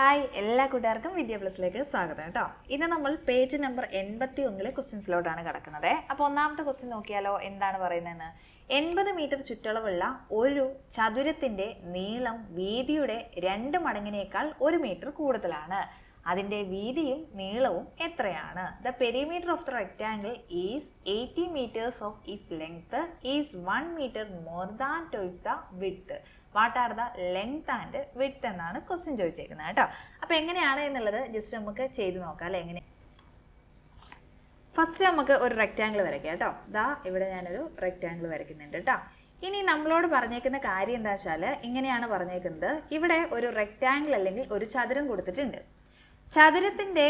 Hi, എല്ലാ കൂട്ടുകാർക്കും വിദ്യ പ്ലസിലേക്ക് സ്വാഗതം കേട്ടോ. ഇന്ന് നമ്മൾ പേജ് നമ്പർ 81 ക്വസ്റ്റ്യൻസിലോട്ടാണ് കിടക്കുന്നത്. അപ്പോൾ ഒന്നാമത്തെ ക്വസ്റ്റ്യൻ നോക്കിയാലോ, എന്താണ് പറയുന്നതെന്ന്. 80 മീറ്റർ ചുറ്റളവുള്ള ഒരു ചതുരത്തിന്റെ നീളം വീതിയുടെ 2 മടങ്ങിനേക്കാൾ 1 മീറ്റർ കൂടുതലാണ്. അതിന്റെ വീതിയും നീളവും എത്രയാണ്? The perimeter of the rectangle is 80 metres of if length is 1 metre more than twice the width. What are the length and width എന്നാണ് ക്വസ്റ്റ്യൻ ചോദിച്ചേക്കുന്നത് കേട്ടോ. അപ്പോൾ എങ്ങനെയാണ് എന്നുള്ളത് ജസ്റ്റ് നമുക്ക് ചെയ്ത് നോക്കാം അല്ലേ. എങ്ങനെ ഫസ്റ്റ് നമുക്ക് ഒരു റെക്റ്റാംഗിൾ വരയ്ക്കാം കേട്ടോ. ദാ ഇവിടെ ഞാനൊരു റെക്റ്റാംഗിൾ വരയ്ക്കുന്നുണ്ട് കേട്ടോ. ഇനി നമ്മളോട് പറഞ്ഞേക്കുന്ന കാര്യം എന്താ വെച്ചാൽ ഇങ്ങനെയാണ് പറഞ്ഞേക്കുന്നത്. ഇവിടെ ഒരു റെക്റ്റാംഗിൾ അല്ലെങ്കിൽ ഒരു ചതുരം കൊടുത്തിട്ടുണ്ട്. ചതുരത്തിന്റെ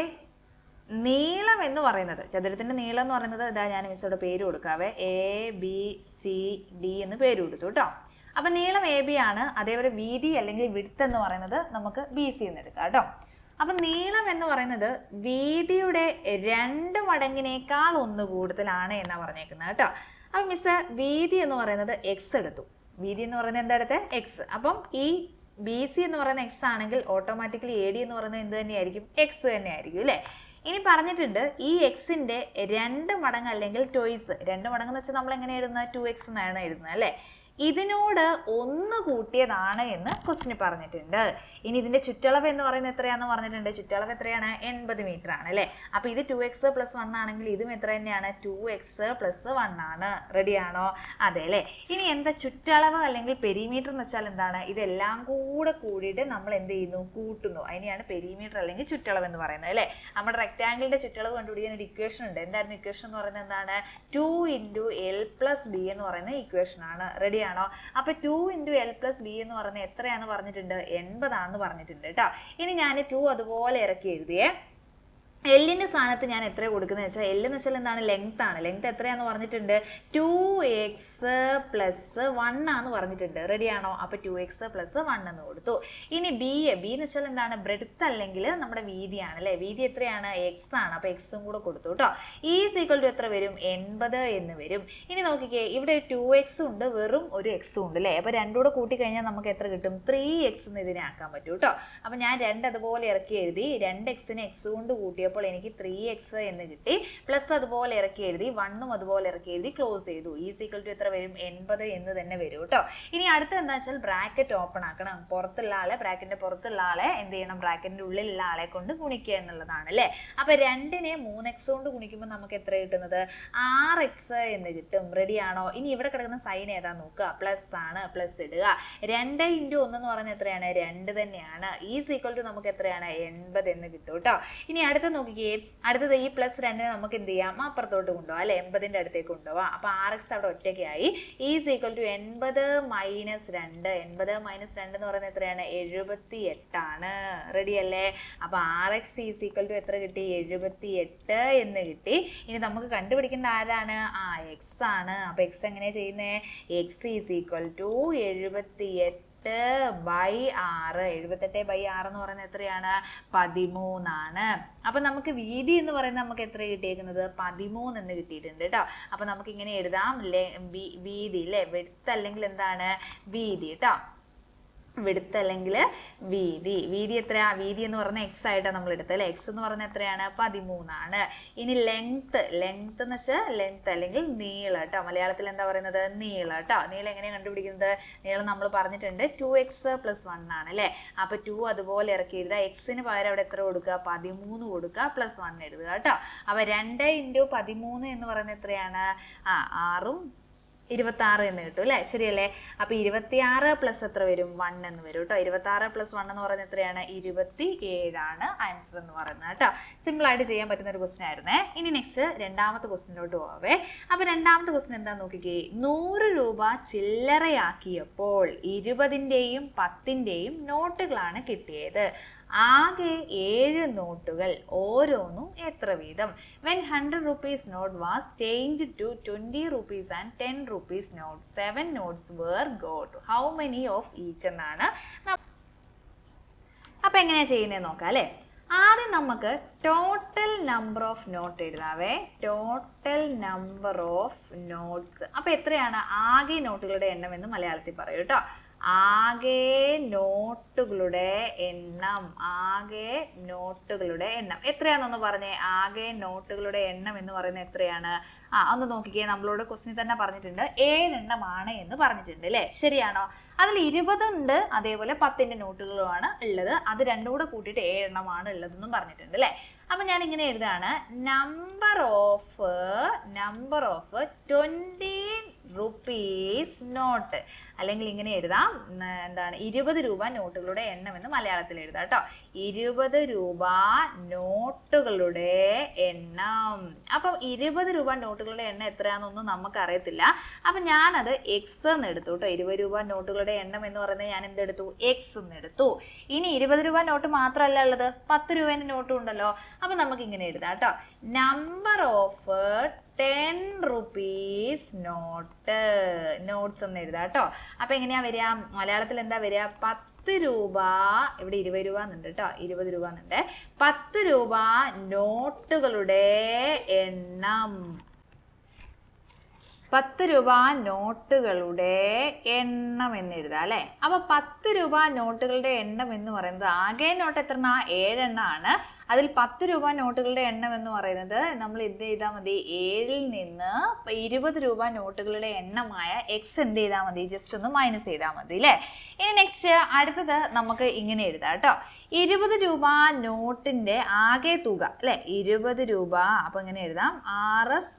നീളം എന്ന് പറയുന്നത്, ചതുരത്തിന്റെ നീളം എന്ന് പറയുന്നത് ഇതാ, ഞാൻ മിസ്സോടെ പേര് കൊടുക്കാവേ, ABCD എന്ന് പേര് കൊടുത്തു കേട്ടോ. അപ്പൊ നീളം AB ആണ്. അതേപോലെ വീതി അല്ലെങ്കിൽ വിഡ്ത്ത് എന്ന് പറയുന്നത് നമുക്ക് BC എന്ന് എടുക്കാം കേട്ടോ. അപ്പൊ നീളം എന്ന് പറയുന്നത് വീതിയുടെ 2 മടങ്ങിനേക്കാൾ 1 കൂടുതലാണ് എന്നാ പറഞ്ഞേക്കുന്നത് കേട്ടോ. അപ്പൊ മിസ് വീതി എന്ന് പറയുന്നത് X എടുത്തു. വീതി എന്ന് പറയുന്നത് എന്താ എടുത്തത്? X. അപ്പം ഈ BC എന്ന് പറയുന്ന X ആണെങ്കിൽ ഓട്ടോമാറ്റിക്കലി AD എന്ന് പറയുന്നത് എന്ത് തന്നെയായിരിക്കും? X തന്നെയായിരിക്കും അല്ലേ. ഇനി പറഞ്ഞിട്ടുണ്ട് ഈ എക്സിന്റെ 2 മടങ്ങ് അല്ലെങ്കിൽ ടോയ്സ്. 2 മടങ്ങ് എന്ന് വെച്ചാൽ നമ്മൾ എങ്ങനെ എഴുതുന്നത്? 2x എന്നാണ് എഴുതുന്നത് അല്ലേ. ഇതിനോട് 1 കൂട്ടിയതാണ് എന്ന് ക്വസ്റ്റിന് പറഞ്ഞിട്ടുണ്ട്. ഇനി ഇതിന്റെ ചുറ്റളവ് എന്ന് പറയുന്നത് എത്രയാണെന്ന് പറഞ്ഞിട്ടുണ്ട്. ചുറ്റളവ് എത്രയാണ്? 80 മീറ്റർ ആണ് അല്ലേ. അപ്പൊ ഇത് 2x + 1 ആണെങ്കിൽ ഇതും എത്ര തന്നെയാണ്? 2x + 1 ആണ്. റെഡിയാണോ? അതെ അല്ലേ. ഇനി എന്താ ചുറ്റളവ് അല്ലെങ്കിൽ പെരിമീറ്റർ എന്ന് വെച്ചാൽ എന്താണ്? ഇതെല്ലാം കൂടെ കൂടിയിട്ട് നമ്മൾ എന്ത് ചെയ്യുന്നു? കൂട്ടുന്നു. അതിനെയാണ് പെരിമീറ്റർ അല്ലെങ്കിൽ ചുറ്റളവ് എന്ന് പറയുന്നത് അല്ലേ. നമ്മുടെ റെക്ടാംഗിളിന്റെ ചുറ്റളവ് കണ്ടുപിടിക്കാൻ ഒരു ഇക്വേഷൻ ഉണ്ട്. എന്തായിരുന്നു ഇക്വേഷൻ എന്ന് പറയുന്നത്? എന്താണ്? 2 × L + B എന്ന് പറയുന്ന ഇക്വേഷൻ ആണ്. റെഡിയാണോ? അപ്പൊ 2 × L + B എന്ന് പറയുന്നത് എത്രയാന്ന് പറഞ്ഞിട്ടുണ്ട്? 80 ആണെന്ന് പറഞ്ഞിട്ടുണ്ട് കേട്ടോ. ഇനി ഞാൻ 2 അതുപോലെ ഇറക്കി എഴുതിയേ. എല്ലിന്റെ സ്ഥാനത്ത് ഞാൻ എത്ര കൊടുക്കുന്നത് വെച്ചാൽ, എൽ എന്ന് വെച്ചാൽ എന്താണ്? ലെങ്ത് ആണ്. ലെങ്ത് എത്രയാന്ന് പറഞ്ഞിട്ടുണ്ട്? 2x + 1 ആന്ന് പറഞ്ഞിട്ടുണ്ട്. റെഡിയാണോ? അപ്പൊ 2x + 1 എന്ന് കൊടുത്തു. ഇനി ബി എന്ന് വെച്ചാൽ എന്താണ്? ബ്രെഡ്ത്ത് അല്ലെങ്കിൽ നമ്മുടെ വീതിയാണ് അല്ലെ. വീതി എത്രയാണ്? x ആണ്. അപ്പൊ എക്സും കൂടെ കൊടുത്തു കേട്ടോ. = എത്ര വരും? 80 എന്ന് വരും. ഇനി നോക്കിക്കേ, ഇവിടെ 2x ഉണ്ട്, വെറും ഒരു x ഉണ്ട് അല്ലെ. അപ്പൊ രണ്ടും കൂടെ കൂട്ടി കഴിഞ്ഞാൽ നമുക്ക് എത്ര കിട്ടും? 3x എന്ന് ഇതിനെ ആക്കാൻ പറ്റും കേട്ടോ. അപ്പൊ ഞാൻ 2 അതുപോലെ ഇറക്കി എഴുതി. 2x-നെ x കൊണ്ട് കൂട്ടിയ അപ്പോൾ എനിക്ക് 3x എന്ന് കിട്ടി. പ്ലസ് അതുപോലെ ഇറക്കി എഴുതി, 1ഉം അതുപോലെ ഇറക്കി എഴുതി, ക്ലോസ് ചെയ്തു. = എത്ര വരും? 80 എന്ന് തന്നെ വരും കേട്ടോ. ഇനി അടുത്ത എന്താ വെച്ചാൽ ബ്രാക്കറ്റ് ഓപ്പൺ ആക്കണം. പുറത്തുള്ള ആളെ, ബ്രാക്കറ്റിന്റെ പുറത്തുള്ള ആളെ എന്ത് ചെയ്യണം? ബ്രാക്കറ്റിന്റെ ഉള്ളിലുള്ള ആളെ കൊണ്ട് ഗുണിക്കുക എന്നുള്ളതാണ് അല്ലേ. അപ്പൊ 2നെ 3x കൊണ്ട് ഗുണിക്കുമ്പോൾ നമുക്ക് എത്ര കിട്ടുന്നത്? 6x എന്ന് കിട്ടും. റെഡിയാണോ? ഇനി ഇവിടെ കിടക്കുന്ന സൈൻ ഏതാ നോക്കുക. പ്ലസ് ആണ്. പ്ലസ് ഇടുക. 2 × 1 എന്ന് പറയുന്നത് എത്രയാണ്? 2 തന്നെയാണ്. = നമുക്ക് എത്രയാണ്? 80 എന്ന് കിട്ടും കേട്ടോ. ഇനി അടുത്ത നോക്കിക്കേ, അടുത്തത് ഈ +2 നമുക്ക് എന്ത് ചെയ്യാം? അപ്പുറത്തോട്ട് കൊണ്ടുപോകാം അല്ലെ. 80ന്റെ അടുത്തേക്ക് കൊണ്ടുപോവാം. അപ്പൊ 6x അവിടെ ഒറ്റയ്ക്കായി. = 80 - 2. 80 - 2 എന്ന് പറയുന്നത് എത്രയാണ്? 78 ആണ്. റെഡി അല്ലേ. അപ്പൊ 6x = എത്ര കിട്ടി? 78 എന്ന് കിട്ടി. ഇനി നമുക്ക് കണ്ടുപിടിക്കേണ്ട ആരാണ്? x ആണ്. അപ്പൊ x എങ്ങനെയാ ചെയ്യുന്നേ? x = 78/6. 78/6 എന്ന് പറയുന്നത് എത്രയാണ്? 13 ആണ്. അപ്പൊ നമുക്ക് വീതി എന്ന് പറയുന്നത് നമുക്ക് എത്ര കിട്ടിയേക്കുന്നത്? 13 എന്ന് കിട്ടിയിട്ടുണ്ട് കേട്ടോ. അപ്പൊ നമുക്ക് ഇങ്ങനെ എഴുതാം, വീതി അല്ലെ. വിഡ്ത്ത് അല്ലെങ്കിൽ എന്താണ്? വീതി കേട്ടോ. വിഡ്ത്ത് അല്ലെങ്കിൽ വീതി. വീതി എത്രയാ? വീതി എന്ന് പറഞ്ഞാൽ x ആയിട്ടാണ് നമ്മൾ എടുത്തത് അല്ലെ. x എന്ന് പറഞ്ഞാൽ എത്രയാണ്? 13 ആണ്. ഇനി ലെങ്ത് എന്ന് വെച്ചാൽ ലെങ്ത് അല്ലെങ്കിൽ നീളം കേട്ടോ. മലയാളത്തിൽ എന്താ പറയുന്നത്? നീളം കേട്ടോ. നീളം എങ്ങനെയാണ് കണ്ടുപിടിക്കുന്നത്? നീളം നമ്മൾ പറഞ്ഞിട്ടുണ്ട് 2x + 1 ആണ് അല്ലെ. അപ്പൊ 2 അതുപോലെ ഇറക്കി എഴുതുക. x-ന് പകരം അവിടെ എത്ര കൊടുക്കുക? 13 കൊടുക്കുക, +1 എഴുതുക കേട്ടോ. അപ്പൊ 2 × 13 എന്ന് പറയുന്നത് എത്രയാണ്? 6ഉം 26 എന്ന് കിട്ടും അല്ലേ. ശരിയല്ലേ. അപ്പൊ 26 പ്ലസ് എത്ര വരും? 1 എന്ന് വരും കേട്ടോ. 26 + 1 എന്ന് പറയുന്നത് എത്രയാണ്? 27 ആണ് ആൻസർ എന്ന് പറയുന്നത് കേട്ടോ. സിമ്പിൾ ആയിട്ട് ചെയ്യാൻ പറ്റുന്ന ഒരു ക്വസ്റ്റ്യൻ ആയിരുന്നേ. ഇനി നെക്സ്റ്റ് രണ്ടാമത്തെ ക്വസ്റ്റ്യനിലോട്ട് പോവാവേ. അപ്പൊ രണ്ടാമത്തെ ക്വസ്റ്റ്യൻ എന്താന്ന് നോക്കിക്കേ. 100 രൂപ ചില്ലറയാക്കിയപ്പോൾ 20ന്റെയും 10ന്റെയും നോട്ടുകളാണ് കിട്ടിയത്. ആകെ 7 നോട്ടുകൾ, ഓരോന്നും എത്ര വീതം? When 100 rupees note was changed to 20 rupees and 10 rupees note, 7 notes were got. How many of each എന്നാണ്. അപ്പൊ എങ്ങനെയാ ചെയ്യുന്നത് നോക്കാം അല്ലെ. ആദ്യം നമുക്ക് ടോട്ടൽ നമ്പർ ഓഫ് നോട്ട് എഴുതാവേ. Total number of notes. അപ്പൊ എത്രയാണ്? ആകെ നോട്ടുകളുടെ എണ്ണം എന്ന് മലയാളത്തിൽ പറയൂ കേട്ടോ. ആകെ നോട്ടുകളുടെ എണ്ണം, ആകെ നോട്ടുകളുടെ എണ്ണം എത്രയാണെന്നൊന്ന് പറഞ്ഞേ. ആകെ നോട്ടുകളുടെ എണ്ണം എന്ന് പറയുന്നത് എത്രയാണ്? ഒന്ന് നോക്കിക്കേ, നമ്മളോട് ക്വസ്റ്റ്യൻ തന്നെ പറഞ്ഞിട്ടുണ്ട് 7 എണ്ണമാണ് എന്ന് പറഞ്ഞിട്ടുണ്ട് അല്ലേ? ശരിയാണോ? അതിൽ 20 ഉണ്ട്, അതേപോലെ 10ന്റെ നോട്ടുകളുമാണ് ഉള്ളത്. അത് രണ്ടും കൂടെ കൂട്ടിയിട്ട് 7 എണ്ണമാണ് ഉള്ളതെന്നും പറഞ്ഞിട്ടുണ്ട് അല്ലേ? അപ്പൊ ഞാൻ ഇങ്ങനെ എഴുതാണ്, നമ്പർ ഓഫ് 20 റുപ്പീസ് നോട്ട്, അല്ലെങ്കിൽ ഇങ്ങനെ എഴുതാം, എന്താണ്, 20 രൂപ നോട്ടുകളുടെ എണ്ണം എന്ന് മലയാളത്തിൽ എഴുതാം കേട്ടോ. 20 രൂപ നോട്ടുകളുടെ എണ്ണം. അപ്പം 20 രൂപ നോട്ടുകളുടെ എണ്ണം എത്രയാണെന്നൊന്നും നമുക്ക് അറിയത്തില്ല. അപ്പം ഞാനത് എക്സ് എന്ന് എടുത്തു കേട്ടോ. 20 രൂപ നോട്ടുകളുടെ എണ്ണം എന്ന് പറയുന്നത് ഞാൻ എന്തെടുത്തു? എക്സ് എന്ന് എടുത്തു. ഇനി 20 രൂപ നോട്ട് മാത്രമല്ല ഉള്ളത്, 10 രൂപേൻ്റെ നോട്ടും ഉണ്ടല്ലോ. അപ്പം നമുക്ക് ഇങ്ങനെ എഴുതാം കേട്ടോ, നമ്പർ ഓഫ് 10 റുപ്പീസ് നോട്ട്സ് എന്ന് എഴുതാം കേട്ടോ. അപ്പൊ എങ്ങനെയാ വരിക? മലയാളത്തിൽ എന്താ വരിക? 10 രൂപ, ഇവിടെ 20 രൂപ എന്നുണ്ട് കേട്ടോ, 20 രൂപ എന്നുണ്ട്. 10 രൂപ നോട്ടുകളുടെ എണ്ണം, 10 രൂപ നോട്ടുകളുടെ എണ്ണം എന്ന് എഴുതാം അല്ലെ? അപ്പൊ 10 രൂപ നോട്ടുകളുടെ എണ്ണം എന്ന് പറയുന്നത്, ആകെ നോട്ട് എത്ര? 7 എണ്ണമാണ്. അതിൽ 10 രൂപ നോട്ടുകളുടെ എണ്ണം എന്ന് പറയുന്നത് നമ്മൾ എന്ത് ചെയ്താൽ മതി? 7ൽ നിന്ന് 20 രൂപ നോട്ടുകളുടെ എണ്ണമായ എക്സ് എന്ത് ചെയ്താൽ മതി? ജസ്റ്റ് ഒന്ന് മൈനസ് ചെയ്താൽ മതി അല്ലേ? ഇനി നെക്സ്റ്റ് അടുത്തത് നമുക്ക് ഇങ്ങനെ എഴുതാം കേട്ടോ, 20 രൂപ നോട്ടിന്റെ ആകെ തുക അല്ലെ? 20 രൂപ, അപ്പൊ ഇങ്ങനെ എഴുതാം, RS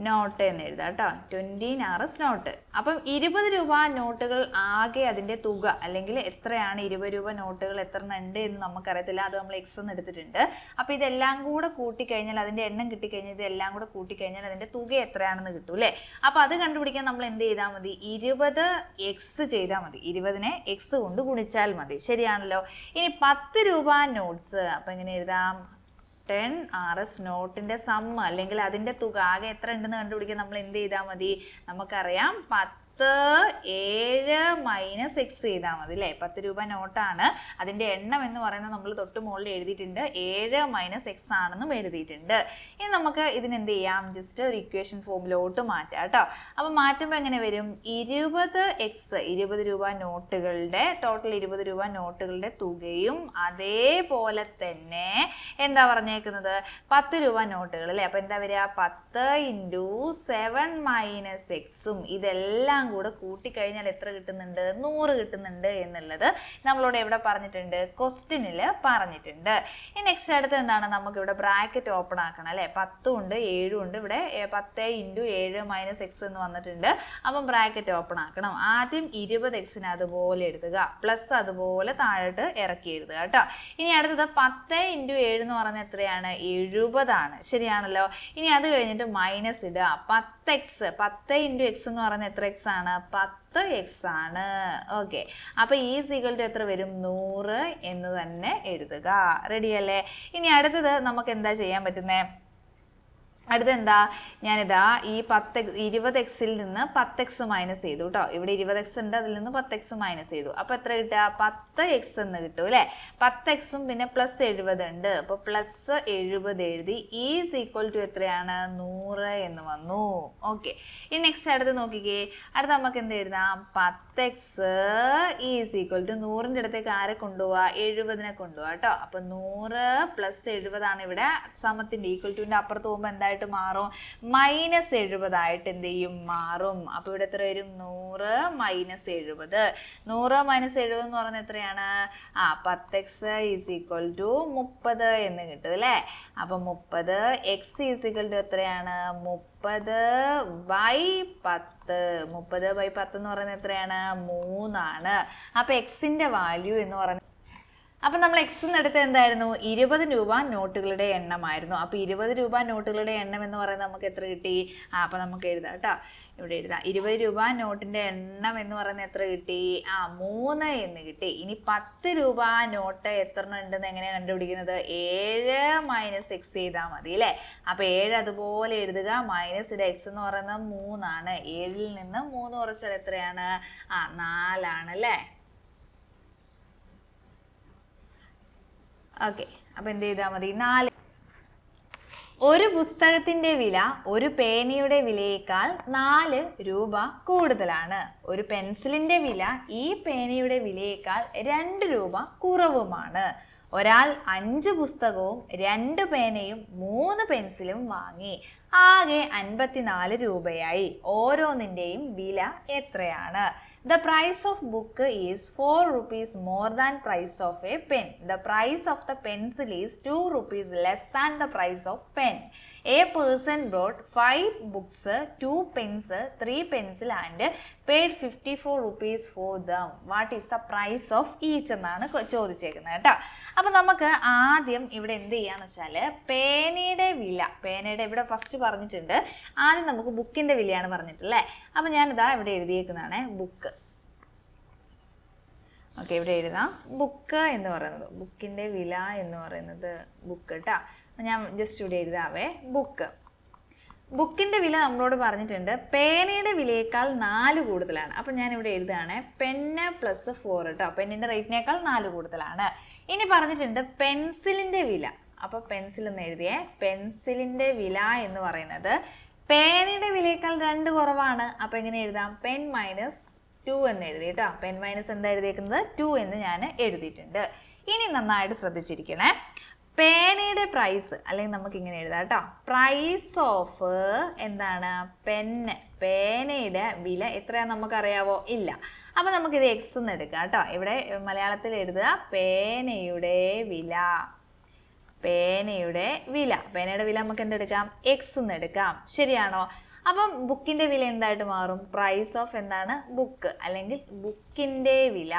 നോട്ട് എന്ന് എഴുതാം കേട്ടോ, 20 RS നോട്ട്. അപ്പം 20 രൂപ നോട്ടുകൾ ആകെ അതിൻ്റെ തുക, അല്ലെങ്കിൽ എത്രയാണ് 20 രൂപ നോട്ടുകൾ എത്ര ഉണ്ട് എന്ന് നമുക്കറിയത്തില്ല, അത് നമ്മൾ എക്സ് എന്ന് എടുത്തിട്ടുണ്ട്. അപ്പോൾ ഇതെല്ലാം കൂടെ കൂട്ടിക്കഴിഞ്ഞാൽ, അതിൻ്റെ എണ്ണം കിട്ടിക്കഴിഞ്ഞാൽ ഇതെല്ലാം കൂടെ കൂട്ടിക്കഴിഞ്ഞാൽ അതിൻ്റെ തുക എത്രയാണെന്ന് കിട്ടും അല്ലേ? അപ്പോൾ അത് കണ്ടുപിടിക്കാൻ നമ്മൾ എന്ത് ചെയ്താൽ മതി? 20 എക്സ് ചെയ്താൽ മതി. 20നെ എക്സ് കൊണ്ട് ഗുണിച്ചാൽ മതി. ശരിയാണല്ലോ? ഇനി 10 രൂപ നോട്ട്സ്, അപ്പം എങ്ങനെ എഴുതാം? 10 RS നോട്ടിന്റെ സമ്മ്, അല്ലെങ്കിൽ അതിന്റെ തുക ആകെ എത്ര ഉണ്ടെന്ന് കണ്ടുപിടിക്കാൻ നമ്മൾ എന്ത് ചെയ്താൽ മതി? നമുക്കറിയാം, 10 7 മൈനസ് എക്സ് ചെയ്താൽ മതി അല്ലേ? 10 രൂപ നോട്ടാണ്, അതിന്റെ എണ്ണം എന്ന് പറയുന്നത് നമ്മൾ തൊട്ട് മുകളിൽ എഴുതിയിട്ടുണ്ട്, 7 മൈനസ് എക്സ് ആണെന്നും എഴുതിയിട്ടുണ്ട്. ഇനി നമുക്ക് ഇതിനെന്ത് ചെയ്യാം? ജസ്റ്റ് ഒരു ഇക്വേഷൻ ഫോമിലോട്ട് മാറ്റാം കേട്ടോ. അപ്പൊ മാറ്റുമ്പോൾ എങ്ങനെ വരും? 20 എക്സ്, 20 രൂപ നോട്ടുകളുടെ ടോട്ടൽ 20 രൂപ നോട്ടുകളുടെ തുകയും, അതേപോലെ തന്നെ എന്താ പറഞ്ഞേക്കുന്നത്? 10 രൂപ നോട്ടുകൾ അല്ലേ? അപ്പൊ എന്താ വരിക? 10 × 7 മൈനസ് എക്സും, ഇതെല്ലാം കൂടെ കൂട്ടിക്കഴിഞ്ഞാൽ എത്ര കിട്ടുന്നുണ്ട്? 100 കിട്ടുന്നുണ്ട് എന്നുള്ളത് നമ്മളോട് എവിടെ പറഞ്ഞിട്ടുണ്ട്? ക്വസ്റ്റ്യനിൽ പറഞ്ഞിട്ടുണ്ട്. ഇനി നെക്സ്റ്റ് അടുത്ത് എന്താണ്? നമുക്ക് ഇവിടെ ബ്രാക്കറ്റ് ഓപ്പൺ ആക്കണം അല്ലെ? 10 ഉണ്ട്, 7 ഉണ്ട്. ഇവിടെ 10 × 7 മൈനസ് എക്സ് എന്ന് വന്നിട്ടുണ്ട്. അപ്പം ബ്രാക്കറ്റ് ഓപ്പൺ ആക്കണം. ആദ്യം 20 എക്സിനെ അതുപോലെ എഴുതുക, പ്ലസ് അതുപോലെ താഴോട്ട് ഇറക്കി എഴുതുക കേട്ടോ. ഇനി അടുത്തത് 10 × 7 എന്ന് പറഞ്ഞാൽ എത്രയാണ്? 70 ആണ്. ശരിയാണല്ലോ? ഇനി അത് കഴിഞ്ഞിട്ട് മൈനസ് ഇടുക. 10x, 10 × x എന്ന് പറഞ്ഞാൽ എത്ര എക്സ് ആണ്? 10x ആണ്. ഓക്കെ, അപ്പൊ ഈ ഈക്വൽ ടു എത്ര വരും? 100 എന്ന് തന്നെ എഴുതുക. റെഡി അല്ലേ? ഇനി അടുത്തത് നമുക്ക് എന്താ ചെയ്യാൻ പറ്റുന്നത്? അടുത്തെന്താ? ഞാനിതാ ഈ 20 എക്സിൽ നിന്ന് 10x മൈനസ് ചെയ്തു കേട്ടോ. ഇവിടെ 20 എക്സ് ഉണ്ട്, അതിൽ നിന്ന് 10x മൈനസ് ചെയ്തു. അപ്പൊ എത്ര കിട്ടുക? 10x എന്ന് കിട്ടും അല്ലെ? 10xും പിന്നെ പ്ലസ് 70 ഉണ്ട്, അപ്പൊ പ്ലസ് 70 എഴുതി. ഈസ് ഈക്വൽ ടു എത്രയാണ്? 100 എന്ന് വന്നു. ഓക്കെ, ഇനി നെക്സ്റ്റ് അടുത്ത് നോക്കിക്കേ. അടുത്ത് നമുക്ക് എന്ത് എഴുതാം? 10x ഈസ് ഈക്വൽ ടു 100ന്റെ അടുത്തേക്ക് ആരെ കൊണ്ടുപോവാ? 70നെ കൊണ്ടുപോവാ കേട്ടോ. അപ്പൊ 100 പ്ലസ് 70 ആണ് ഇവിടെ സമത്തിന്റെ ഈക്വൽ ടുവിന്റെ അപ്പുറത്ത് പോകുമ്പോൾ എന്താ മാറും? മൈനസ് 70 ആയിട്ട് എന്ത് ചെയ്യും? മാറും. അപ്പൊ ഇവിടെ എത്ര വരും? 100 മൈനസ് 70. 100 മൈനസ് 70 എന്ന് പറയുന്നത് എത്രയാണ്? 10x ഈസ് ഈക്വൽ ടു 30 എന്ന് കിട്ടും അല്ലേ? അപ്പൊ 30 x ഈസ് ഈക്വൽ ടു എത്രയാണ്? 30/10. 30/10 എന്ന് പറയുന്നത് എത്രയാണ്? 3 ആണ്. അപ്പൊ എക്സിന്റെ വാല്യൂ എന്ന് പറയുന്നത്, അപ്പം നമ്മൾ എക്സിന് എടുത്ത് എന്തായിരുന്നു? 20 രൂപ നോട്ടുകളുടെ എണ്ണമായിരുന്നു. അപ്പോൾ 20 രൂപ നോട്ടുകളുടെ എണ്ണം എന്ന് പറയുന്നത് നമുക്ക് എത്ര കിട്ടി? അപ്പം നമുക്ക് എഴുതാം കേട്ടോ, ഇവിടെ എഴുതാം. 20 രൂപ നോട്ടിൻ്റെ എണ്ണം എന്ന് പറയുന്നത് എത്ര കിട്ടി? 3 എന്ന് കിട്ടി. ഇനി 10 രൂപ നോട്ട് എത്ര ഉണ്ടെന്ന് എങ്ങനെയാണ് കണ്ടുപിടിക്കുന്നത്? 7 മൈനസ് എക്സ് ചെയ്താൽ മതി അല്ലേ? അപ്പോൾ 7 അതുപോലെ എഴുതുക, മൈനസ് ഇവിടെ എക്സ് എന്ന് പറയുന്നത് 3 ആണ്. 7ൽ നിന്ന് 3 കുറച്ചാൽ എത്രയാണ്? 4 ആണ് അല്ലേ? ഓക്കെ, അപ്പൊ എന്ത് ചെയ്താൽ മതി? 4 ഒരു പുസ്തകത്തിന്റെ വില ഒരു പേനയുടെ വിലയേക്കാൾ 4 രൂപ കൂടുതലാണ്. ഒരു പെൻസിലിന്റെ വില ഈ പേനയുടെ വിലയേക്കാൾ 2 രൂപ കുറവുമാണ്. ഒരാൾ 5 പുസ്തകവും 2 പേനയും 3 പെൻസിലും വാങ്ങി. ആകെ 54 രൂപയായി. ഓരോന്നിന്റെയും വില എത്രയാണ്? The price of book is 4 rupees more than price of a pen. The price of the pencil is 2 rupees less than the price of pen. A person bought 5 books, 2 pens, 3 pencil and paid 54 rupees for them. What is the price of each എന്നാണ് ചോദിച്ചേക്കുന്നത് കേട്ടോ. അപ്പോൾ നമുക്ക് ആദ്യം ഇവിടെ എന്ത് ചെയ്യാന്ന് വെച്ചാൽ പേനയുടെ വില, പേനയുടെ ഇവിടെ ഫസ്റ്റ് പറഞ്ഞിട്ടുണ്ട്. ആദ്യം നമുക്ക് ബുക്കിന്റെ വിലയാണ് പറഞ്ഞിട്ടല്ലേ. അപ്പോൾ ഞാനിതാ ഇവിടെ എഴുതിയേക്കുന്നതാണ് ബുക്ക്. ഓക്കെ, ഇവിടെ എഴുതാം ബുക്ക് എന്ന് പറയുന്നത്, ബുക്കിന്റെ വില എന്ന് പറയുന്നത് ബുക്ക് കേട്ടോ. ഞാൻ ജസ്റ്റ് ഇവിടെ എഴുതാവേ ബുക്ക്. ബുക്കിന്റെ വില നമ്മളോട് പറഞ്ഞിട്ടുണ്ട് പേനയുടെ വിലയേക്കാൾ 4 കൂടുതലാണ്. അപ്പം ഞാൻ ഇവിടെ എഴുതുകയാണ് പെന്ന് പ്ലസ് 4 കേട്ടോ. പെന്നിന്റെ റേറ്റിനേക്കാൾ 4 കൂടുതലാണ്. ഇനി പറഞ്ഞിട്ടുണ്ട് പെൻസിലിന്റെ വില. അപ്പൊ പെൻസിൽ എന്ന് എഴുതിയേ. പെൻസിലിന്റെ വില എന്ന് പറയുന്നത് പേനയുടെ വിലയേക്കാൾ 2 കുറവാണ്. അപ്പൊ എങ്ങനെ എഴുതാം? പെൻ മൈനസ് 2 എന്ന് എഴുതി കേട്ടോ. പെൻ മൈനസ് എന്താ എഴുതിയേക്കുന്നത്? 2 എന്ന് ഞാൻ എഴുതിയിട്ടുണ്ട്. ഇനി നന്നായിട്ട് ശ്രദ്ധിച്ചിരിക്കണേ. പേനയുടെ പ്രൈസ് അല്ലെങ്കിൽ നമുക്ക് ഇങ്ങനെ എഴുതാം കേട്ടോ. പ്രൈസ് ഓഫ് എന്താണ്? പെന്ന്. പേനയുടെ വില എത്രയാണെന്ന് നമുക്കറിയാവോ? ഇല്ല. അപ്പൊ നമുക്കിത് എക്സ് എന്ന് എടുക്കാം കേട്ടോ. ഇവിടെ മലയാളത്തിൽ എഴുതുക പേനയുടെ വില. പേനയുടെ വില. പേനയുടെ വില നമുക്ക് എന്തെടുക്കാം? എക്സ് എന്ന് എടുക്കാം. ശരിയാണോ? അപ്പം ബുക്കിന്റെ വില എന്തായിട്ട് മാറും? പ്രൈസ് ഓഫ് എന്താണ്? ബുക്ക് അല്ലെങ്കിൽ ബുക്കിന്റെ വില.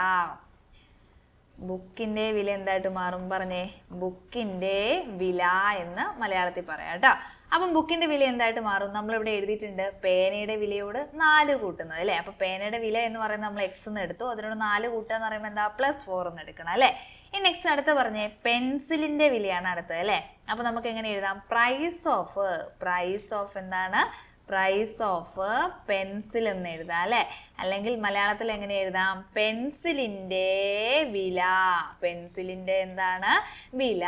ബുക്കിന്റെ വില എന്തായിട്ട് മാറും? പറഞ്ഞേ. ബുക്കിന്റെ വില എന്ന് മലയാളത്തിൽ പറയാം കേട്ടോ. അപ്പം ബുക്കിന്റെ വില എന്തായിട്ട് മാറും? നമ്മളിവിടെ എഴുതിയിട്ടുണ്ട് പേനയുടെ വിലയോട് 4 കൂട്ടുന്നത് അല്ലേ. അപ്പൊ പേനയുടെ വില എന്ന് പറയുന്നത് നമ്മൾ എക്സ് എന്ന് എടുത്തു. അതിനോട് 4 കൂട്ടുക എന്ന് പറയുമ്പോൾ എന്താ? +4 എന്ന് എടുക്കണം അല്ലേ. ഇനി നെക്സ്റ്റ് അടുത്ത് പറഞ്ഞേ പെൻസിലിന്റെ വിലയാണ് അടുത്തത് അല്ലേ. അപ്പൊ നമുക്ക് എങ്ങനെ എഴുതാം? Price of. പ്രൈസ് ഓഫ് എന്താണ്? പ്രൈസ് ഓഫ് പെൻസിൽ എന്ന് എഴുതാം അല്ലെ. അല്ലെങ്കിൽ മലയാളത്തിൽ എങ്ങനെ എഴുതാം? പെൻസിലിന്റെ വില. പെൻസിലിന്റെ എന്താണ്? വില.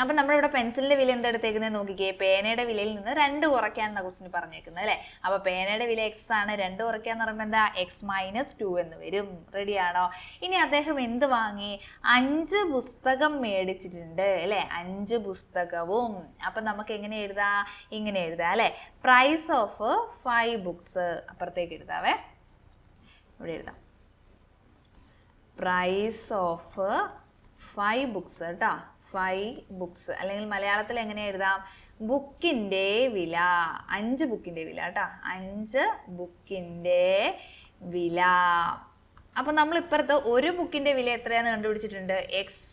അപ്പൊ നമ്മളിവിടെ പെൻസിലിന്റെ വില എന്താ എടുത്തേക്കുന്നത് നോക്കിക്കേ. പേനയുടെ വിലയിൽ നിന്ന് 2 കുറയ്ക്കാന്നാ ക്വസ്റ്റ്യൻ പറഞ്ഞേക്കുന്നത് അല്ലെ. അപ്പൊ പേനയുടെ വില എക്സ് ആണ്. 2 കുറയ്ക്കാന്ന് പറയുമ്പോൾ എന്താ? x-2 എന്ന് വരും. റെഡിയാണോ? ഇനി അദ്ദേഹം എന്ത് വാങ്ങി? 5 പുസ്തകം മേടിച്ചിട്ടുണ്ട് അല്ലെ. 5 പുസ്തകവും. അപ്പൊ നമുക്ക് എങ്ങനെ എഴുതാ? ഇങ്ങനെ എഴുതാം അല്ലെ. Price of 5 books. അപ്പുറത്തേക്ക് എഴുതാവേ. ഇവിടെ എഴുതാം പ്രൈസ് ഓഫ് 5 ബുക്സ് കേട്ടോ. 5 ബുക്സ് അല്ലെങ്കിൽ മലയാളത്തിൽ എങ്ങനെ എഴുതാം? ബുക്കിന്റെ വില. 5 ബുക്കിന്റെ വില കേട്ടോ. 5 ബുക്കിന്റെ വില. അപ്പൊ നമ്മൾ ഇപ്പുറത്ത് ഒരു ബുക്കിന്റെ വില എത്രയാന്ന് കണ്ടുപിടിച്ചിട്ടുണ്ട്? എക്സ്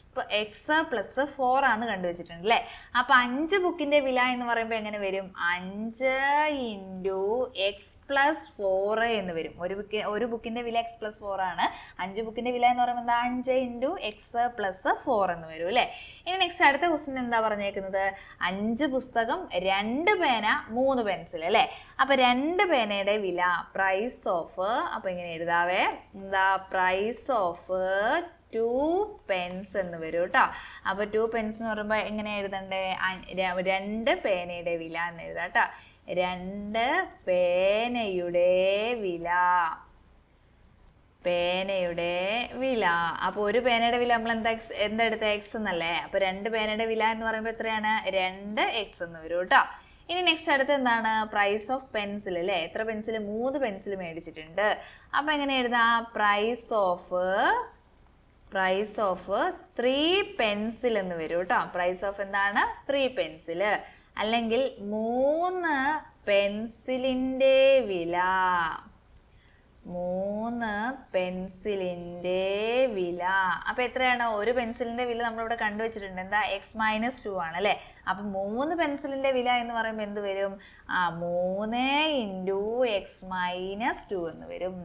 പ്ലസ് 4 ആണ് കണ്ടുവച്ചിട്ടുണ്ട് അല്ലേ. അപ്പൊ 5 ബുക്കിന്റെ വില എന്ന് പറയുമ്പോൾ എങ്ങനെ വരും? 5 × x+4 എന്ന് വരും. ഒരു ബുക്കിന്റെ വില x+4 ആണ്. 5 ബുക്കിന്റെ വില എന്ന് പറയുമ്പോൾ എന്താ? 5 × x+4 എന്ന് വരും അല്ലേ. ഇനി നെക്സ്റ്റ് അടുത്ത ക്വസ്റ്റ്യൻ എന്താ പറഞ്ഞേക്കുന്നത്? 5 പുസ്തകം, 2 പേന, 3 പെൻസിൽ അല്ലേ. അപ്പൊ 2 പേനയുടെ വില പ്രൈസ് ഓഫ്. അപ്പൊ ഇങ്ങനെ എഴുതാവേ. എന്താ? പ്രൈസ് ഓഫ് 2 പെൻസ് എന്ന് വരും കേട്ടോ. അപ്പൊ 2 പെൻസ് എന്ന് പറയുമ്പോൾ എങ്ങനെ എഴുതണ്ടേ? 2 പേനയുടെ വില എന്ന് എഴുതാം കേട്ടോ. 2 പേനയുടെ വില. പേനയുടെ വില. അപ്പൊ ഒരു പേനയുടെ വില നമ്മൾ എന്തെടുത്ത? എക്സ് എന്നല്ലേ. അപ്പൊ 2 പേനയുടെ വില എന്ന് പറയുമ്പോൾ എത്രയാണ്? 2x എന്ന് വരും കേട്ടോ. ഇനി നെക്സ്റ്റ് അടുത്ത് എന്താണ്? പ്രൈസ് ഓഫ് പെൻസിൽ അല്ലേ. എത്ര പെൻസിൽ? 3 പെൻസിൽ മേടിച്ചിട്ടുണ്ട്. അപ്പൊ എങ്ങനെ എഴുതാം? പ്രൈസ് ഓഫ് 3 പെൻസിൽ എന്ന് വരും കേട്ടോ. പ്രൈസ് ഓഫ് എന്താണ്? 3 പെൻസിൽ. അല്ലെങ്കിൽ 3 പെൻസിലിന്റെ വില. 3 പെൻസിലിന്റെ വില. അപ്പൊ എത്രയാണ്? ഒരു പെൻസിലിന്റെ വില നമ്മളിവിടെ കണ്ടുവച്ചിട്ടുണ്ട്. എന്താ? x-2 ആണ് അല്ലെ. അപ്പൊ 3 പെൻസിലിന്റെ വില എന്ന് പറയുമ്പോൾ എന്ത് വരും? 3 × x-2 എന്ന് വരും.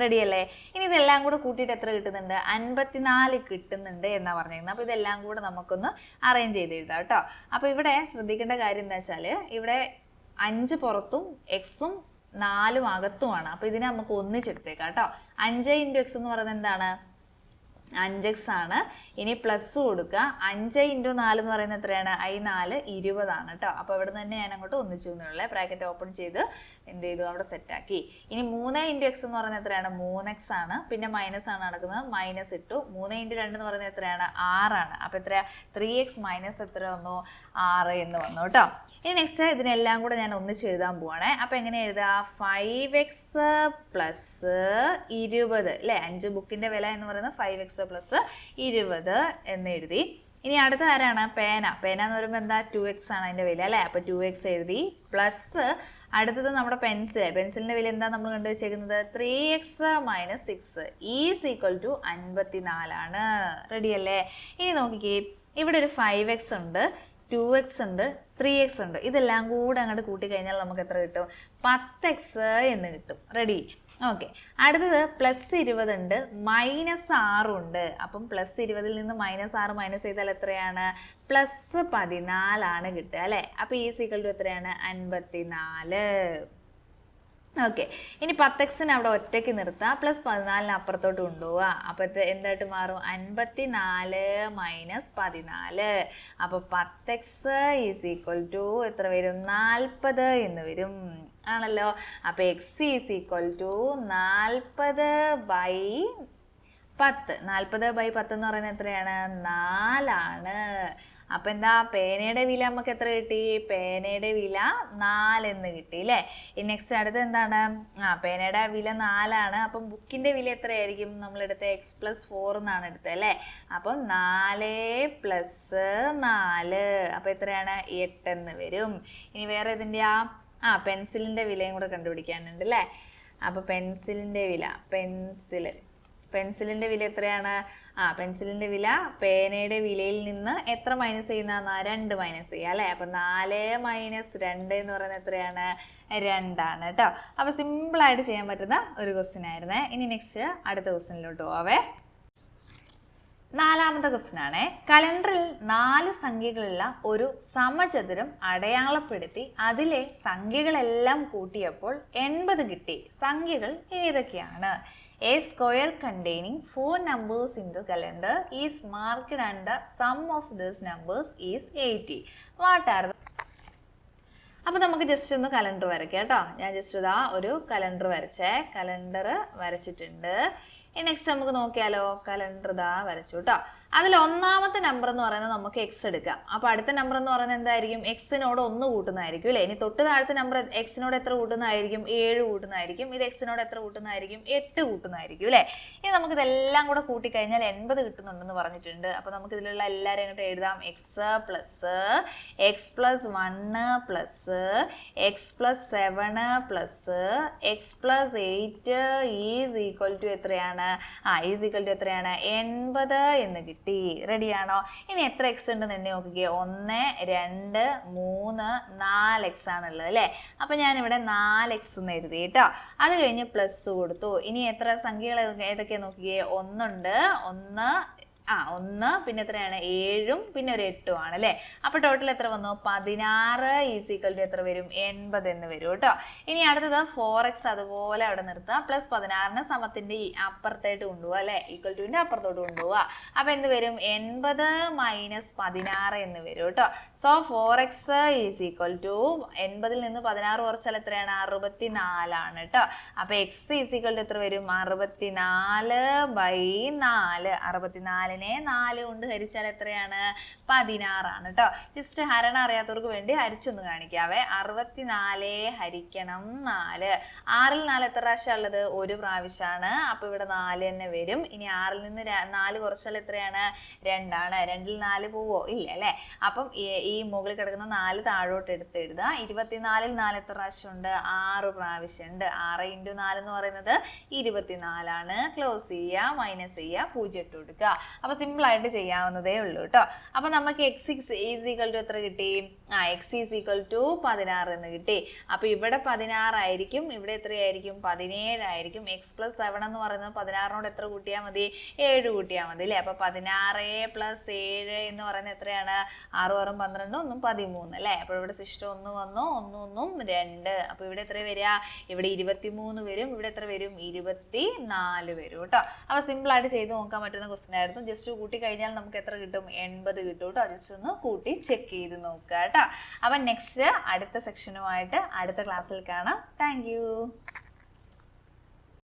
റെഡി അല്ലേ? ഇനി ഇതെല്ലാം കൂടെ കൂട്ടിയിട്ട് എത്ര കിട്ടുന്നുണ്ട്? 54 കിട്ടുന്നുണ്ട് എന്നാ പറഞ്ഞിരുന്നത്. അപ്പൊ ഇതെല്ലാം കൂടെ നമുക്കൊന്ന് അറേഞ്ച് ചെയ്ത് എഴുതാം കേട്ടോ. അപ്പൊ ഇവിടെ ശ്രദ്ധിക്കേണ്ട കാര്യം എന്താ വെച്ചാല് ഇവിടെ 5 പുറത്തും എക്സും 4 അകത്തുമാണ്. അപ്പൊ ഇതിനെ നമുക്ക് ഒന്നിച്ചെടുത്തേക്കാം കേട്ടോ. 5 × x എന്ന് പറയുന്നത് എന്താണ്? 5x ആണ്. ഇനി പ്ലസ് കൊടുക്കുക. 5 × 4 എന്ന് പറയുന്നത് എത്രയാണ്? i4 20 ആണ് കേട്ടോ. അപ്പോൾ ഇവിടെ നിന്ന് തന്നെ ഞാൻ അങ്ങോട്ട് ഒന്നിച്ചു എന്നുള്ളത് ബ്രാക്കറ്റ് ഓപ്പൺ ചെയ്ത് എന്ത് ചെയ്തു? അവിടെ സെറ്റാക്കി. ഇനി 3 × x എന്ന് പറയുന്നത് എത്രയാണ്? 3x ആണ്. പിന്നെ മൈനസ് ആണ് നടക്കുന്നത്, മൈനസ് ഇട്ടു. 3 × 2 എന്ന് പറയുന്നത് എത്രയാണ്? 6 ആണ്. അപ്പോൾ എത്രയാ? 3x മൈനസ് എത്ര വന്നു? 6 എന്ന് വന്നു കേട്ടോ. ഇനി നെക്സ്റ്റ് ഇതിനെല്ലാം കൂടെ ഞാൻ ഒന്നിച്ച് എഴുതാൻ പോവാണേ. അപ്പോൾ എങ്ങനെ എഴുതുക? 5x പ്ലസ് 20 അല്ലേ? 5 ബുക്കിൻ്റെ വില എന്ന് പറയുന്നത് 5x പ്ലസ് 20 എന്ന് എഴുതി. ഇനി അടുത്ത ആരാണ്? പേന. പേന എന്ന് പറയുമ്പോൾ എന്താ? 2x ആണ് അതിൻ്റെ വില അല്ലേ? അപ്പോൾ 2x എഴുതി. പ്ലസ് അടുത്തത് നമ്മുടെ പെൻസിൽ. പെൻസിലിൻ്റെ വില എന്താ നമ്മൾ കണ്ടുവച്ചേക്കുന്നത്? 3x minus 6 is equal to 54 ആണ്. റെഡി അല്ലേ? ഇനി നോക്കിക്കേ, ഇവിടെ ഒരു 5x ഉണ്ട്, 2x ഉണ്ട്, 3x ഉണ്ട്. ഇതെല്ലാം കൂടെ അങ്ങോട്ട് കൂട്ടിക്കഴിഞ്ഞാൽ നമുക്ക് എത്ര കിട്ടും? 10x എന്ന് കിട്ടും. റെഡി? ഓക്കെ. അടുത്തത് പ്ലസ് 20 ഉണ്ട്, മൈനസ് 6 ഉണ്ട്. അപ്പം പ്ലസ് 20 നിന്ന് മൈനസ് 6 മൈനസ് ചെയ്താൽ എത്രയാണ്? പ്ലസ് 14 ആണ് കിട്ടുക അല്ലേ? അപ്പോൾ ഈ സീക്വൽ ടു എത്രയാണ്? 54. ഓക്കെ. ഇനി 10x അവിടെ ഒറ്റയ്ക്ക് നിർത്തുക, പ്ലസ് 14 അപ്പുറത്തോട്ട് കൊണ്ടുപോവുക. അപ്പോൾ എന്തായിട്ട് മാറും? 54 മൈനസ് 14. അപ്പോൾ 10x ഈസ് ഈക്വൽ ടു എത്ര വരും? 40 എന്ന് വരും ആണല്ലോ. അപ്പോൾ x ഈസ് ഈക്വൽ ടു 40/10. 40/10 എന്ന് പറയുന്നത് എത്രയാണ്? 4 ആണ്. അപ്പം എന്താ? പേനയുടെ വില നമുക്ക് എത്ര കിട്ടി? പേനയുടെ വില 4 എന്ന് കിട്ടി അല്ലേ? ഇനി നെക്സ്റ്റ് അടുത്ത് എന്താണ്? പേനയുടെ വില 4 ആണ്. അപ്പം ബുക്കിൻ്റെ വില എത്രയായിരിക്കും? നമ്മളെടുത്ത x+4 എന്നാണ് എടുത്തത് അല്ലേ? അപ്പം 4 + 4 അപ്പം എത്രയാണ്? 8 എന്ന് വരും. ഇനി വേറെ ഇതിൻ്റെ പെൻസിലിൻ്റെ വിലയും കൂടെ കണ്ടുപിടിക്കാനുണ്ട് അല്ലേ? അപ്പോൾ പെൻസിലിൻ്റെ വില, പെൻസിലിൻ്റെ വില എത്രയാണ്? പെൻസിലിൻ്റെ വില പേനയുടെ വിലയിൽ നിന്ന് എത്ര മൈനസ് ചെയ്യുന്ന? 2 മൈനസ് ചെയ്യുക അല്ലേ? അപ്പം 4 - 2 എന്ന് പറയുന്നത് എത്രയാണ്? 2 ആണ് കേട്ടോ. അപ്പോൾ സിമ്പിളായിട്ട് ചെയ്യാൻ പറ്റുന്ന ഒരു ക്വസ്റ്റ്യൻ ആയിരുന്നേ. ഇനി നെക്സ്റ്റ് അടുത്ത ക്വസ്റ്റ്യനിലോട്ട് പോവേ. 4ാമത്തെ ക്വസ്റ്റ്യൻ ആണ്. കലണ്ടറിൽ 4 സംഖ്യകളുള്ള ഒരു സമചതുരം അടയാളപ്പെടുത്തി അതിലെ സംഖ്യകളെല്ലാം കൂട്ടിയപ്പോൾ 80 കിട്ടി. സംഖ്യകൾ ഏതൊക്കെയാണ്? A square containing 4 numbers in the calendar is marked and the sum of these numbers is 80. What are the... അപ്പോൾ നമുക്ക് ജസ്റ്റ് ഒന്ന് കലണ്ടർ വരയ്ക്കാം കേട്ടോ. ഞാൻ ജസ്റ്റ് ഇതാ ഒരു കലണ്ടർ വരച്ചിട്ടുണ്ട്. നെക്സ്റ്റ് നമുക്ക് നോക്കിയാലോ. കലണ്ടർ ഇതാ വരച്ചു കേട്ടോ. അതിൽ ഒന്നാമത്തെ നമ്പർ എന്ന് പറയുന്നത് നമുക്ക് x എടുക്കാം. അപ്പോൾ അടുത്ത നമ്പർ എന്ന് പറയുന്നത് എന്തായിരിക്കും? എക്സിനോട് 1 കൂട്ടുന്നതായിരിക്കും അല്ലേ? ഇനി തൊട്ട് താഴത്തെ നമ്പർ എക്സിനോട് എത്ര കൂട്ടുന്നതായിരിക്കും? 7 കൂട്ടുന്നതായിരിക്കും. ഇത് എക്സിനോട് എത്ര കൂട്ടുന്നതായിരിക്കും? 8 കൂട്ടുന്നതായിരിക്കും അല്ലേ? ഇനി നമുക്ക് ഇതെല്ലാം കൂടെ കൂട്ടിക്കഴിഞ്ഞാൽ 80 കിട്ടുന്നുണ്ടെന്ന് പറഞ്ഞിട്ടുണ്ട്. അപ്പോൾ നമുക്ക് ഇതിലുള്ള എല്ലാവരും അങ്ങോട്ട് എഴുതാം. x plus x + 1 plus x + 7 plus x + 8 is equal to എത്രയാണ്? ഈസ് ഈക്വൽ ടു എത്രയാണ്? 80 എന്ന് കിട്ടി. റെഡിയാണോ? ഇനി എത്ര എക്സ് ഉണ്ടെന്ന് എണ്ണി നോക്കിക്കേ. 1 2 3 4x ആണുള്ളത് അല്ലേ? അപ്പം ഞാനിവിടെ 4x എന്ന് എഴുതി കേട്ടോ. അത് കഴിഞ്ഞ് പ്ലസ് കൊടുത്തു. ഇനി എത്ര സംഖ്യകൾ ഏതൊക്കെയാണ് നോക്കിക്കേ. 1 ഉണ്ട്, 1 പിന്നെ എത്രയാണ്? 7ഉം പിന്നെ ഒരു 8ഉം ആണ് അല്ലേ? അപ്പോൾ ടോട്ടൽ എത്ര വന്നു? 16 ഈസ് ഈക്വൽ ടു എത്ര വരും? 80 എന്ന് വരും കേട്ടോ. ഇനി അടുത്തത് 4x അതുപോലെ അവിടെ നിർത്തുക. പ്ലസ് 16നെ സമത്തിൻ്റെ അപ്പുറത്തായിട്ട് കൊണ്ടുപോകുക അല്ലേ? ഈക്വൽ ടുവിൻ്റെ അപ്പുറത്തോട്ട് കൊണ്ടുപോവുക. അപ്പോൾ എന്ത് വരും? 80 - 16 എന്ന് വരും കേട്ടോ. So 4x is equal to 80ൽ നിന്ന് 16 കുറച്ചാൽ എത്രയാണ്? 64 ആണ് കേട്ടോ. അപ്പോൾ x ഈസ് ഈക്വൽ ടു എത്ര വരും? 64/4. 64 4 കൊണ്ട് ഹരിച്ചാൽ എത്രയാണ്? 16 ആണ് കേട്ടോ. ജസ്റ്റ് ഹരണം അറിയാത്തവർക്ക് വേണ്ടി ഹരിച്ചൊന്ന് കാണിക്കാവേ. 64 ഹരിക്കണം 4. 6ൽ 4 എത്ര പ്രാവശ്യം ഉള്ളത്? ഒരു പ്രാവശ്യമാണ്. അപ്പോൾ ഇവിടെ 4 തന്നെ വരും. ഇനി 6ൽ നിന്ന് 4 കുറച്ചാൽ എത്രയാണ്? 2 ആണ്. 2ൽ 4 പോവോ? ഇല്ല അല്ലേ? അപ്പം ഈ മുകളിൽ കിടക്കുന്ന 4 താഴോട്ട് എടുത്ത് എഴുതുക. 24ൽ 4 എത്ര പ്രാവശ്യം ഉണ്ട്? 6 പ്രാവശ്യം ഉണ്ട്. 6 × 4 എന്ന് പറയുന്നത് 24 ആണ്. ക്ലോസ് ചെയ്യുക, മൈനസ് ചെയ്യുക, 0 ഇട്ട് കൊടുക്കുക. അപ്പോൾ സിമ്പിളായിട്ട് ചെയ്യാവുന്നതേ ഉള്ളൂ കേട്ടോ. അപ്പോൾ നമുക്ക് എക്സ് ഈസ് ഈക്വൽ ടു എത്ര കിട്ടി? എക്സ് ഈസ് ഈക്വൽ ടു 16 എന്ന് കിട്ടി. അപ്പോൾ ഇവിടെ 16 ആയിരിക്കും, ഇവിടെ എത്രയായിരിക്കും? 17 ആയിരിക്കും. എക്സ് പ്ലസ് 7 എന്ന് പറയുന്നത് 16നോട് എത്ര കൂട്ടിയാൽ മതി? 7 കൂട്ടിയാൽ മതി അല്ലേ? അപ്പോൾ 16 പ്ലസ് 7 എന്ന് പറയുന്നത് എത്രയാണ്? 6 6 12 1 13 അല്ലേ? അപ്പോൾ ഇവിടെ ശിഷ്ടം 1 വന്നു, 1 1 2. അപ്പോൾ ഇവിടെ എത്ര വരിക? ഇവിടെ 23 വരും. ഇവിടെ എത്ര വരും? 24 വരും കേട്ടോ. അപ്പോൾ സിമ്പിളായിട്ട് ചെയ്ത് നോക്കാൻ പറ്റുന്ന ക്വസ്റ്റ്യൻ ആയിരുന്നു. ജസ്റ്റ് കൂട്ടി കഴിഞ്ഞാൽ നമുക്ക് എത്ര കിട്ടും? 80 കിട്ടും കേട്ടോ. ജസ്റ്റ് ഒന്ന് കൂട്ടി ചെക്ക് ചെയ്ത് നോക്കുക കേട്ടോ. അപ്പം നെക്സ്റ്റ് അടുത്ത സെക്ഷനുമായിട്ട് അടുത്ത ക്ലാസ്സിൽ കാണാം. താങ്ക്